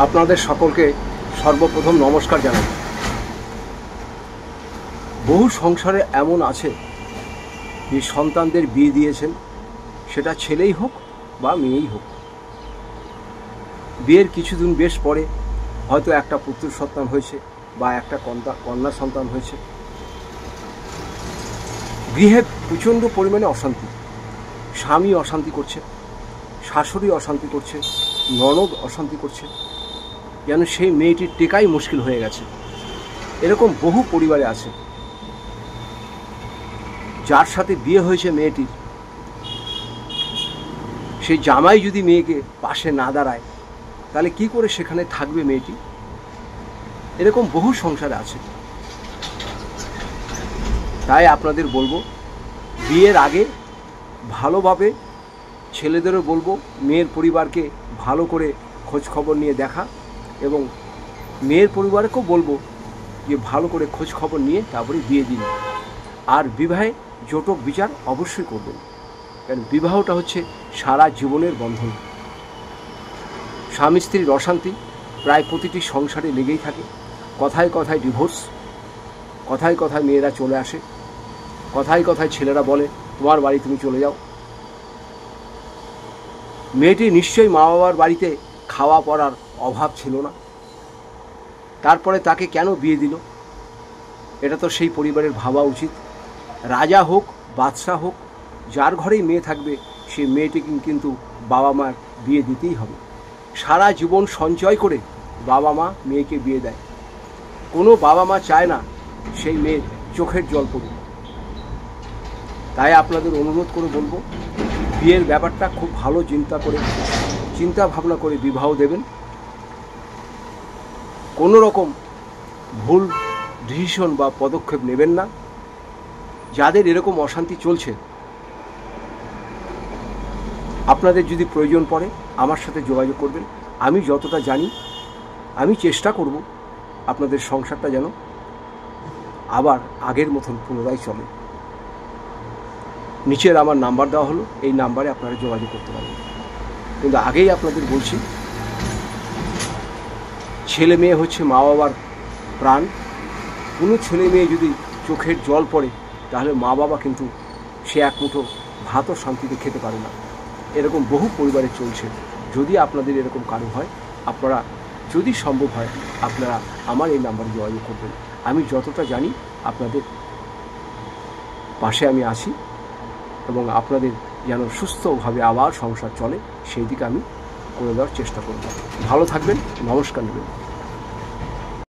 আপনাদের সকলকে সর্বপ্রথম নমস্কার জানাই। বহু সংসারে এমন আছে যে সন্তানদের বিয়ে দিয়েছেন, সেটা ছেলেই হোক বা মেয়েই হোক। বিয়ের কিছুদিন বেশ পরে হয়তো একটা পুত্র সন্তান হয়েছে বা একটা কন্যা সন্তান হয়েছে। গৃহে প্রচণ্ড পরিমাণে অশান্তি, স্বামী অশান্তি করছে, শাশুড়ি অশান্তি করছে, ননদ অশান্তি করছে, যেন সেই মেয়েটির টেকাই মুশকিল হয়ে গেছে। এরকম বহু পরিবারে আছে। যার সাথে বিয়ে হয়েছে মেয়েটির, সেই জামাই যদি মেয়েকে পাশে না দাঁড়ায়, তাহলে কি করে সেখানে থাকবে মেয়েটি? এরকম বহু সংসারে আছে। তাই আপনাদের বলবো, বিয়ের আগে ভালোভাবে, ছেলেদেরও বলবো মেয়ের পরিবারকে ভালো করে খোঁজ খবর নিয়ে দেখা, এবং মেয়ের পরিবারকেও বলবো যে ভালো করে খোঁজ খবর নিয়ে তারপরে বিয়ে দিন। আর বিবাহে জটক বিচার অবশ্যই করবেন, কারণ বিবাহটা হচ্ছে সারা জীবনের বন্ধন। স্বামী স্ত্রীর অশান্তি প্রায় প্রতিটি সংসারে লেগেই থাকে। কথায় কথায় ডিভোর্স, কথায় কথায় মেয়েরা চলে আসে, কথায় কথায় ছেলেরা বলে তোমার বাড়ি তুমি চলে যাও। মেয়েটি নিশ্চয়ই মা বাবার বাড়িতে খাওয়া পড়ার অভাব ছিল না, তারপরে তাকে কেন বিয়ে দিল? এটা তো সেই পরিবারের ভাবা উচিত। রাজা হোক, বাদশাহ হোক, যার ঘরেই মেয়ে থাকবে, সেই মেয়েটিকে কিন্তু বাবা মার বিয়ে দিতেই হবে। সারা জীবন সঞ্চয় করে বাবা মা মেয়েকে বিয়ে দেয়। কোনো বাবা মা চায় না সেই মেয়ের চোখের জল পড়ুক। তাই আপনাদের অনুরোধ করে বলবো, বিয়ের ব্যাপারটা খুব ভালো চিন্তা ভাবনা করে বিবাহ দেবেন। কোনো রকম ভুল ডিসিশন বা পদক্ষেপ নেবেন না। যাদের এরকম অশান্তি চলছে, আপনাদের যদি প্রয়োজন পড়ে আমার সাথে যোগাযোগ করবেন। আমি যতটা জানি আমি চেষ্টা করব আপনাদের সংসারটা যেন আবার আগের মতন পুনরায় চলে। নিচের আমার নাম্বার দেওয়া হলো, এই নাম্বারে আপনারা যোগাযোগ করতে পারবেন। কিন্তু আগেই আপনাদের বলছি, ছেলে মেয়ে হচ্ছে মা বাবার প্রাণ। কোনো ছেলে মেয়ে যদি চোখের জল পড়ে, তাহলে মা বাবা কিন্তু সে এক মুঠো ভাতও শান্তিতে খেতে পারে না। এরকম বহু পরিবারে চলছে। যদি আপনাদের এরকম কারো হয়, আপনারা যদি সম্ভব হয় আপনারা আমার এই নাম্বারে যোগাযোগ করবেন। আমি যতটা জানি আপনাদের পাশে আমি আছি, এবং আপনাদের যেন সুস্থভাবে আবার সংসার চলে সেই দিকে আমি করে দেওয়ার চেষ্টা করব। ভালো থাকবেন, নমস্কার নেবেন।